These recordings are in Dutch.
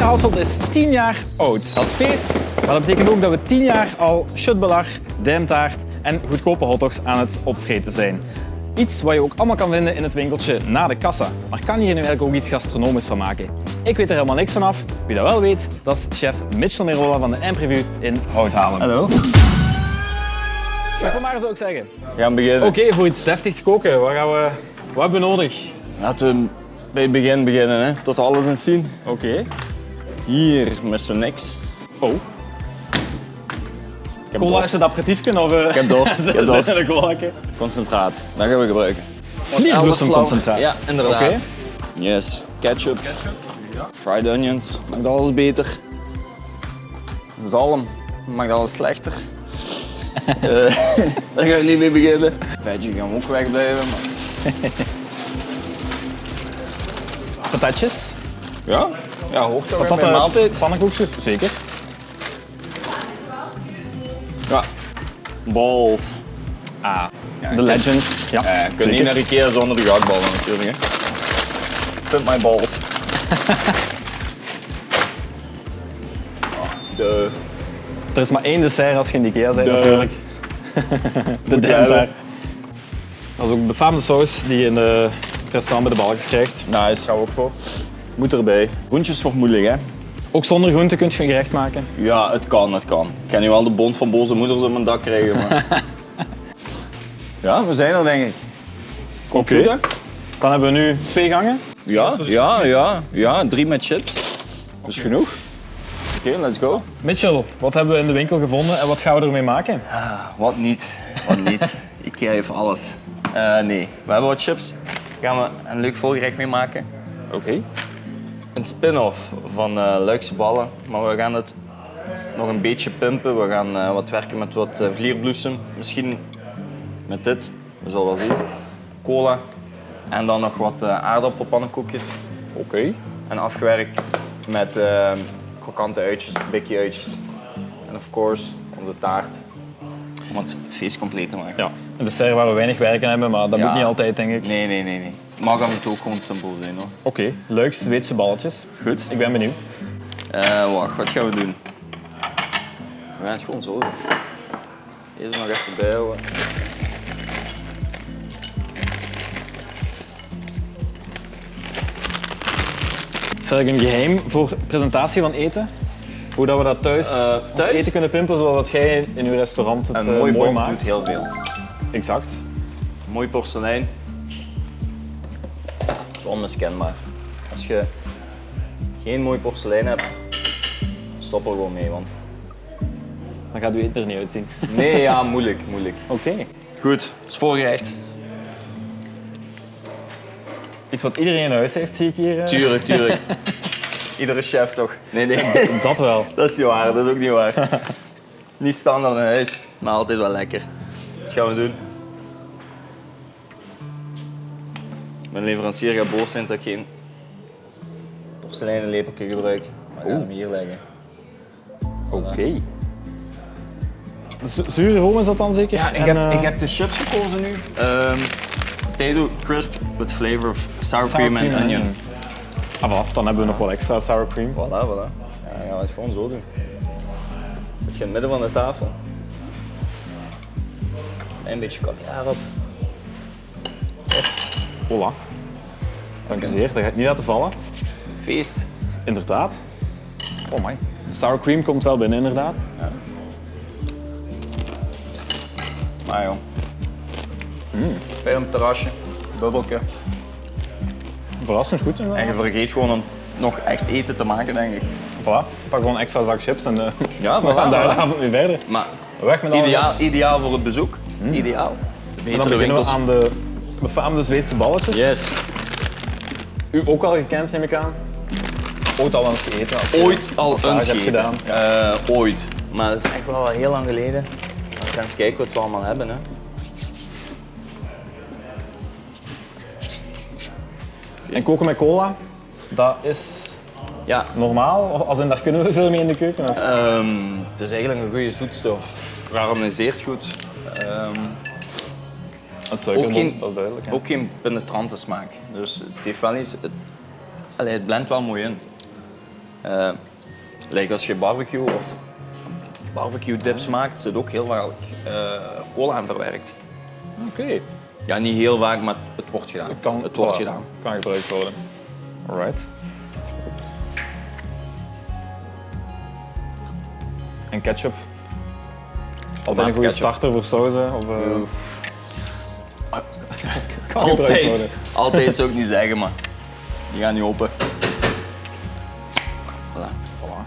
Hasselt is 10 jaar oud. Dat is feest, maar dat betekent ook dat we 10 jaar al chutbelag, duimtaart en goedkope hotdogs aan het opvreten zijn. Iets wat je ook allemaal kan vinden in het winkeltje na de kassa. Maar kan je hier nu eigenlijk ook iets gastronomisch van maken? Ik weet er helemaal niks vanaf. Wie dat wel weet, dat is chef Mitchell Merola van de Impreview in Houthalen. Hallo. Zeg maar zou ik zeggen. We gaan beginnen. Oké, voor iets deftig te koken, wat hebben we nodig? Laten we bij het begin beginnen, hè. Tot alles in zien. Oké. Hier missen we niks. Oh. Ik heb Cola dorst. is het aperitiefje of... Ik heb dorst. Ik heb dorst. een colaatje. Concentraat, dat gaan we gebruiken. Klierbloesemconcentraat. Ja, inderdaad. Oké. Yes, ketchup. Fried onions, maakt alles beter. Zalm, maakt alles slechter. Daar gaan we niet mee beginnen. Veggie gaan we ook wegblijven. Maar... Patatjes. Ja, hoort toch bij Patat, maaltijd. pannenkoekjes, zeker. Ja. Balls. Ah, Ja, de legend. Ja, Je kunt niet naar Ikea zonder de gehaktballen natuurlijk. Hè. Pump my balls. De... Er is maar één dessert als je in de Ikea bent De- natuurlijk. De duimtaart. Dat is ook de befaamde saus die je in het restaurant bij de balkjes krijgt. Nice, gaan we ook voor. Moet erbij. Groentjes wordt moeilijk, hè? Ook zonder groente kun je een gerecht maken. Ja, het kan, het kan. Ik kan nu wel de bond van boze moeders op mijn dak krijgen, maar... Ja, we zijn er denk ik. Komt Oké. goed, hè? Dan hebben we nu 2 gangen. Ja, 3 met chips. Dat is genoeg. Oké, let's go. Mitchell, wat hebben we in de winkel gevonden en wat gaan we ermee maken? Wat niet. Ikea heeft alles. Nee, we hebben wat chips. Daar gaan we een leuk volgerecht mee maken. Oké. Een spin-off van Luikse ballen, maar we gaan het nog een beetje pimpen. We gaan wat werken met wat vlierbloesem, misschien met dit, we zullen wel zien. Cola en dan nog wat aardappelpannenkoekjes. Oké. En afgewerkt met krokante uitjes, bikkie uitjes. En of course onze taart, om het feest compleet te maken. Ja, een dessert waar we weinig werk aan hebben, maar dat Ja. moet niet altijd, denk ik. Nee. Maar dat moet ook gewoon simpel zijn, hoor. Oké, Luikse Zweedse balletjes. Goed. Ik ben benieuwd. Wacht, wat gaan we doen? We gaan het gewoon zo doen. Deze nog even bijhouden. Is er eigenlijk een geheim voor presentatie van eten? Hoe dat we dat thuis, als thuis? eten kunnen pimpen zoals jij in uw restaurant het Een mooi mooi bord maakt? doet heel veel. Exact. Mooi porselein. Dat is onmiskenbaar. Als je geen mooi porselein hebt, stop er gewoon mee. Want... Dan gaat uw eten er niet uitzien. Nee, ja, moeilijk. Oké. Goed, dat is voorgerecht. Iets wat iedereen in huis heeft, zie ik hier. Tuurlijk. Iedere chef toch? Nee. Dat wel. Dat is niet waar, dat is ook niet waar. Niet standaard in huis, maar altijd wel lekker. Wat gaan we doen? Mijn leverancier gaat boos zijn dat ik geen porseleinen lepeltje gebruik. Maar ik ga hem hier leggen. Oké. Zure room is dat dan zeker? Ja, ik heb de chips gekozen nu. Potato crisp with flavor of sour cream and onion. Ah, voilà. Dan hebben we nog wel extra sour cream. Voilà. Ja, dan gaan we het gewoon zo doen. Zet je in het midden van de tafel. Een beetje caviar op. Voilà. Dank u zeer. Dat gaat niet laten vallen. Feest. Inderdaad. Oh my. De sour cream komt wel binnen, inderdaad. Maar joh. Fijn op het terrasje, bubbeltje. Verrassend goed, inderdaad. En je vergeet gewoon om nog echt eten te maken, denk ik. Voilà. Pak gewoon een extra zak chips en Ja, we gaan voilà, daar de voilà. avond mee verder. Maar Weg met alle... ideaal voor het bezoek. Ideaal. En dan Betere beginnen we winkels. aan de befaamde Zweedse balletjes. Yes. U ook al gekend, neem ik aan. Ooit al eens gegeten? als je Ooit al massage eens hebt gegeten. gedaan. Ooit. Maar dat is echt wel heel lang geleden. We gaan eens kijken wat we allemaal hebben. Hè. En koken met cola, dat is Ja, normaal. Als in, daar kunnen we veel mee in de keuken. Of? het is eigenlijk een goede zoetstof. Karameliseert goed. Een suikerbom, ook geen- dat is duidelijk. Hè? Ook geen penetrante smaak. Dus het heeft wel iets. Het blendt wel mooi in. Like als je barbecue of barbecue dips maakt, zit ook heel vaak cola aan verwerkt. Oké. Ja, niet heel vaak, maar het wordt gedaan. Het wordt gedaan. Kan gebruikt worden. Alright. En ketchup? Altijd een goede Ketchup. starter voor sauzen? Of, kan gebruikt Altijd. worden. Altijd zou ik niet zeggen, maar die gaan niet open. Voilà. Voilà.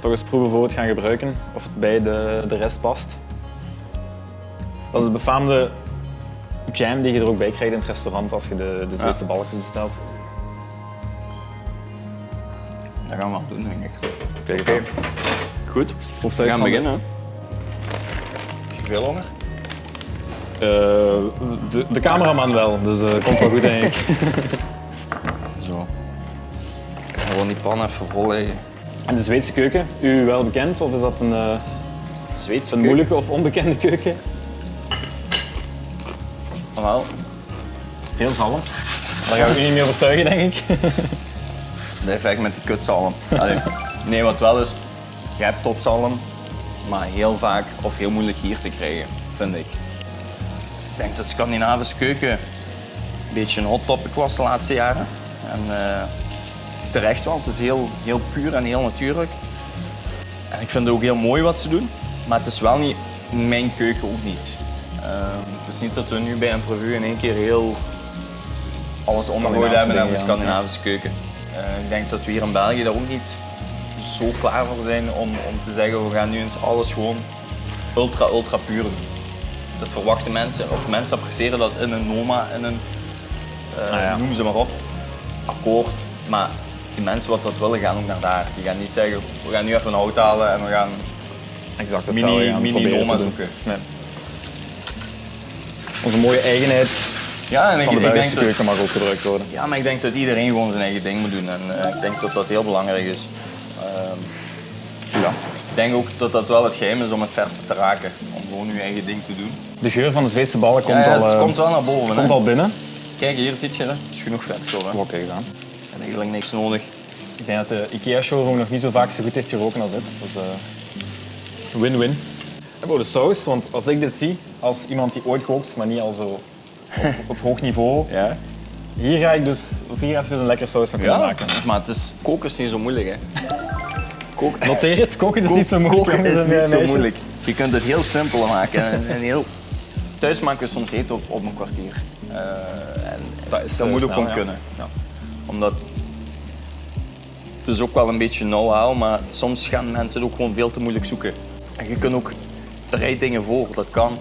Toch eens proeven voor het gaan gebruiken, of het bij de rest past. Dat is de befaamde jam die je er ook bij krijgt in het restaurant als je de Zweedse balkjes bestelt. Dat gaan we wel doen, denk ik. Kijk eens Oké. aan. Goed, Proef we thuis gaan van beginnen. Heb je veel honger? De cameraman wel, dus komt wel goed denk ik. Zo. Gewoon die pan even vol leggen. En de Zweedse keuken, u wel bekend of is dat een Zweedse moeilijke of onbekende keuken? Wel, Veel zalm. Daar ga ik u niet mee overtuigen denk ik. dat effect met die kutzalm. Allee, nee, wat wel is, je hebt topzalm, maar heel vaak of heel moeilijk hier te krijgen, vind ik. Ik denk dat Scandinavische keuken een beetje een hot topic was de laatste jaren. En terecht wel, het is heel puur en heel natuurlijk. En ik vind het ook heel mooi wat ze doen, maar het is wel niet mijn keuken ook niet. Het is niet dat we nu bij een preview in één keer heel alles omgegooid hebben naar de Scandinavische keuken. Ik denk dat we hier in België daar ook niet zo klaar voor zijn om te zeggen we gaan nu eens alles gewoon ultra puur doen. Dat verwachten mensen, of mensen appreciëren dat in een Noma, in een noem ze maar op, akkoord. Maar die mensen wat dat willen gaan ook naar daar. Die gaan niet zeggen we gaan nu even een hout halen en we gaan Exact mini Noma zoeken. Nee. Onze mooie eigenheid Ja, en van de ik denk Belgische dat, keuken mag ook gebruikt worden. ja, maar ik denk dat iedereen gewoon zijn eigen ding moet doen en ik denk dat dat heel belangrijk is. Ja. Ik denk ook dat dat wel het geheim is om het verste te raken, om gewoon je eigen ding te doen. De geur van de Zweedse ballen komt, Ja, al, het komt wel naar boven. komt Hè. al binnen. Kijk, hier zit je, hè. Het is genoeg vetstof. Hè. Oh, kijk eens aan. Je hebt eigenlijk niks nodig. Ik denk dat de IKEA-showroom nog niet zo vaak zo goed heeft geroken als dit. Dus win-win. En voor de saus, want als ik dit zie, als iemand die ooit kookt, maar niet al zo op hoog niveau, Ja? hier ga ik dus een lekkere saus van kunnen maken. Maar het is, koken is niet zo moeilijk. Hè. Noteer het, koken is niet zo moeilijk. Koken jongens is en, niet zo meisjes. moeilijk. Je kunt het heel simpel maken en heel... Thuis maken we soms eten op een kwartier. En dat moet ook snel, gewoon ja. kunnen. Ja. Omdat het is ook wel een beetje know-how, maar soms gaan mensen het ook gewoon veel te moeilijk zoeken. En je kunt ook bereid dingen voor, dat kan.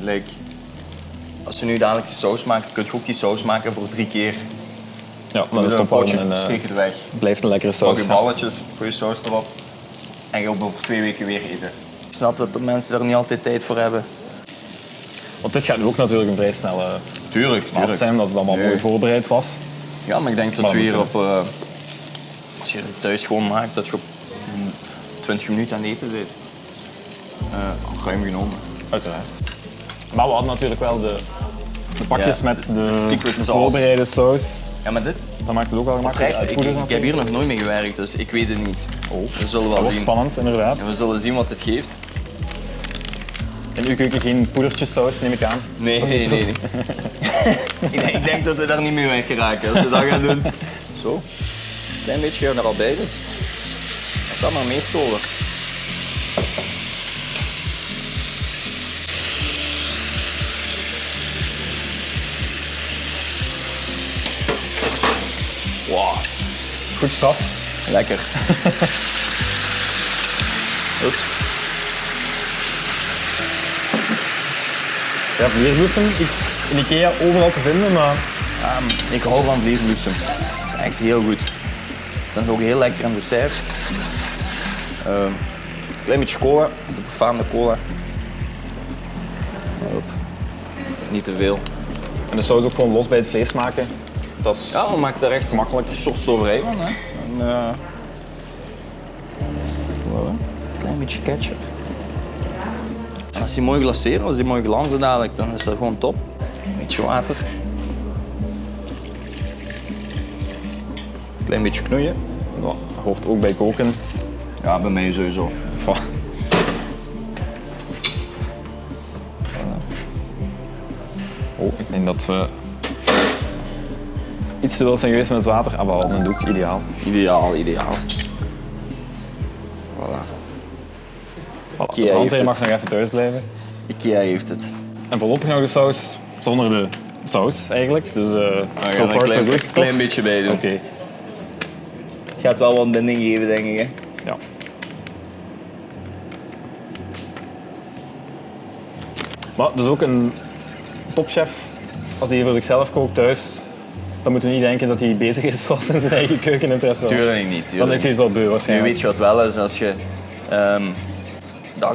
Like, als je nu dadelijk die saus maakt, kun je ook die saus maken voor 3 keer. Ja, dan is Met het een opwarmen potje, en steek het weg. blijft een lekkere Pak saus. je balletjes, gooi je saus erop en je op over 2 weken weer eten. Ik snap dat de mensen er niet altijd tijd voor hebben. Want dit gaat nu ook natuurlijk een vrij snelle Tuurlijk, maat zijn, omdat het allemaal Nee. mooi voorbereid was. Ja, maar ik denk dat Maar we we hier kunnen- op... als je het thuis gewoon maakt, dat je op 20 minuten aan het eten bent. Ruim genomen. Uiteraard. Maar we hadden natuurlijk wel de pakjes Ja, met de secret de sauce. voorbereide saus. Ja, maar dit, Dat maakt het ook wel gemakkelijk. oprecht, ik heb hier nog nooit mee gewerkt, dus ik weet het niet. We zullen Dat wel wordt zien. spannend, inderdaad. En we zullen zien wat het geeft. In uw keuken geen poedertjessaus, neem ik aan. Nee. ik denk dat we daar niet mee weg geraken als we dat gaan doen. Zo. Een klein beetje gaan er al bij. Dus. Dat kan maar meestolen. Wow, Goed straf. lekker. Oeps. Ja, vleerbloesem, iets in Ikea overal te vinden, maar Ik hou van vleerbloesem. Dat is echt heel goed. Dat is ook heel lekker in dessert. Een klein beetje cola, de befaamde cola. Hop. Niet te veel. en de saus ook gewoon los bij het vlees maken. Dat is Ja, we maken er echt gemakkelijk. een soort overheen van. Hè. En, voilà. Een klein beetje ketchup. En als die mooi glaceren, als die mooi glanzen dadelijk, dan is dat gewoon top. Een beetje water. Klein beetje knoeien. Dat hoort ook bij koken. Ja, bij mij sowieso. Van. Oh, ik denk dat we iets te wild zijn geweest met het water. Ah, wel, een doek, ideaal. Ideaal. Voilà. De brandweer mag nog even thuis blijven. Ikea heeft het. En voorlopig nog de saus zonder de saus eigenlijk. Dus We so gaan far so een good. klein beetje bij doen. Oké. Het gaat wel wat binding geven, denk ik. Hè? Ja. Maar dus ook een topchef, als hij voor zichzelf kookt thuis, dan moeten we niet denken dat hij bezig is vast in zijn eigen keuken in het restaurant. Tuurlijk niet. Dan is hij het wel beu Nu waarschijnlijk. weet je wat wel is, als je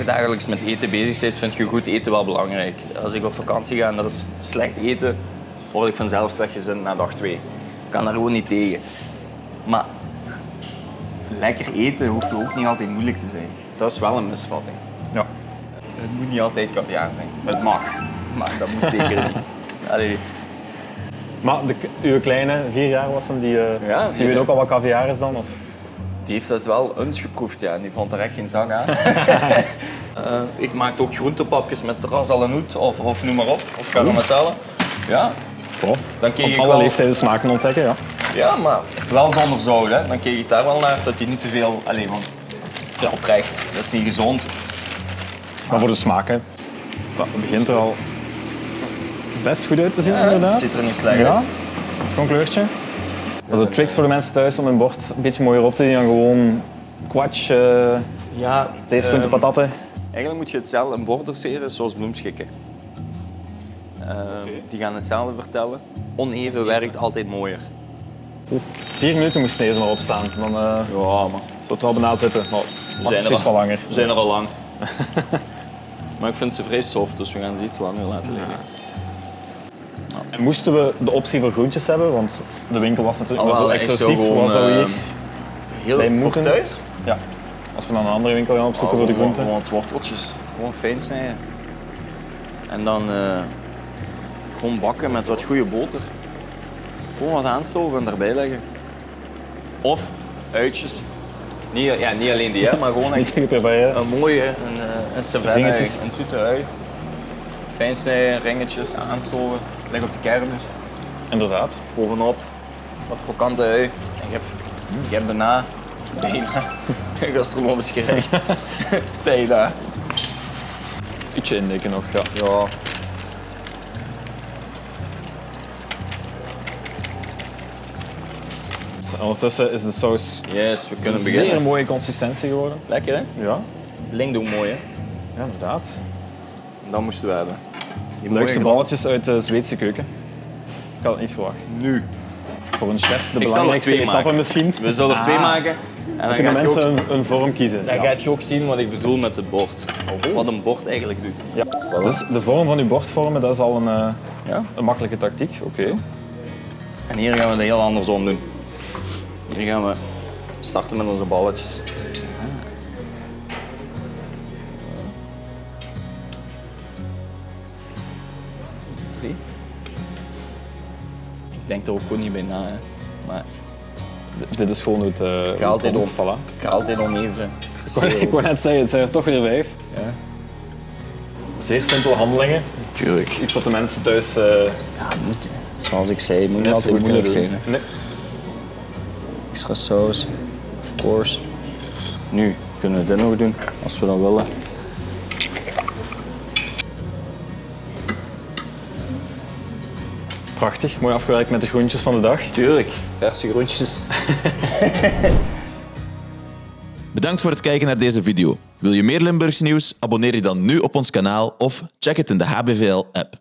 dagelijks met eten bezig bent, vind je goed eten wel belangrijk. Als ik op vakantie ga en er is slecht eten, word ik vanzelf slechtgezind na dag 2. Ik kan daar gewoon niet tegen. Maar lekker eten hoeft ook niet altijd moeilijk te zijn. Dat is wel een misvatting. Ja. Het moet niet altijd caviar zijn. Het mag, maar dat moet zeker niet. Allee. Maar uw kleine, 4 jaar was hem, die Ja, weet jaar. ook al wat caviar is dan? Of? Die heeft het wel eens geproefd, ja. Die vond er echt geen zak aan. Ik maak ook groentepapjes met ras al en hoed, of noem maar op. Of garam masala. Ja, Goh, dan keek op ik alle wel... leeftijden smaken ontdekken, ja. Ja, maar wel zonder zout, hè. Dan keek ik daar wel naar, dat hij niet te veel... Allee, want... Ja, oprecht. Dat is niet gezond. Maar voor de smaken, het begint er al best goed uit te zien Ja, inderdaad. het ziet er niet slecht Ja, uit. schoon kleurtje. Dat is de tricks voor de mensen thuis om hun bord een beetje mooier op te zien dan gewoon kwatsch, Ja, vleesgroenten, patatten. eigenlijk moet je het zelf een bord dresseren zoals bloemschikken. Die gaan hetzelfde vertellen. Oneven werkt altijd mooier. 4 minuten moest deze maar opstaan, dan Ja, maar tot het wel bijna zitten. Maar zijn er precies al. wel langer. we zijn er al lang. Maar ik vind ze vrij soft, dus we gaan ze iets langer laten liggen. En moesten we de optie voor groentjes hebben, want de winkel was natuurlijk maar zo ik zou exhaustief. gewoon, Wat zou hier? heel Wij voor moeten- thuis? Ja, als we naar een andere winkel gaan opzoeken voor de groenten. Gewoon worteltjes. Gewoon fijn snijden. En dan gewoon bakken met wat goede boter. Gewoon wat aanstoven en daarbij leggen. Of uitjes. Niet alleen die, hè, maar gewoon echt Niet prepareren. een mooie, een saverne, Ringetjes. een zoete ui. Fijn snijden, ringetjes, aanstoven. Leg op de kermis. Inderdaad. Bovenop wat krokante ui. En je hebt bijna een gastronomisch gerecht. Bijna. Ietsje indekken nog, ja. Ja. Ondertussen is de saus Yes, we kunnen een beginnen. zeer mooie consistentie geworden. Lekker hè? Ja, Link ook mooi hè? ja inderdaad. Dat moesten we hebben. Die Leukste mooie balletjes uit de Zweedse keuken. Ik had het niet verwacht. Nu. Voor een chef de Ik zal er belangrijkste 2 etappe maken. misschien. We zullen er 2 maken. En dan Dan kunnen gaat je ook, mensen een vorm kiezen. dan Ja. gaat je ook zien wat ik bedoel met het bord. Wat een bord eigenlijk doet. Ja. Dus de vorm van uw bord vormen, dat is al Ja. een makkelijke tactiek. Oké. En hier gaan we het heel andersom doen. Hier gaan we starten met onze balletjes. Drie. Ik denk er ook gewoon niet bij na, hè. Maar Dit is gewoon het ik ga altijd, grond, on, voilà. ik ga altijd oneven. Ik wou net zeggen, het zijn er toch weer 5. Ja. Zeer simpele handelingen. Tuurlijk. Iets wat de mensen thuis Ja, moet, zoals ik zei, het moet niet net zo altijd goed moeilijk kunnen zijn. doen. Hè. Nee. Extra saus, of course. Nu kunnen we dit nog doen, als we dat willen. Prachtig, mooi afgewerkt met de groentjes van de dag. Tuurlijk, verse groentjes. Bedankt voor het kijken naar deze video. Wil je meer Limburgs nieuws? Abonneer je dan nu op ons kanaal of check het in de HBVL-app.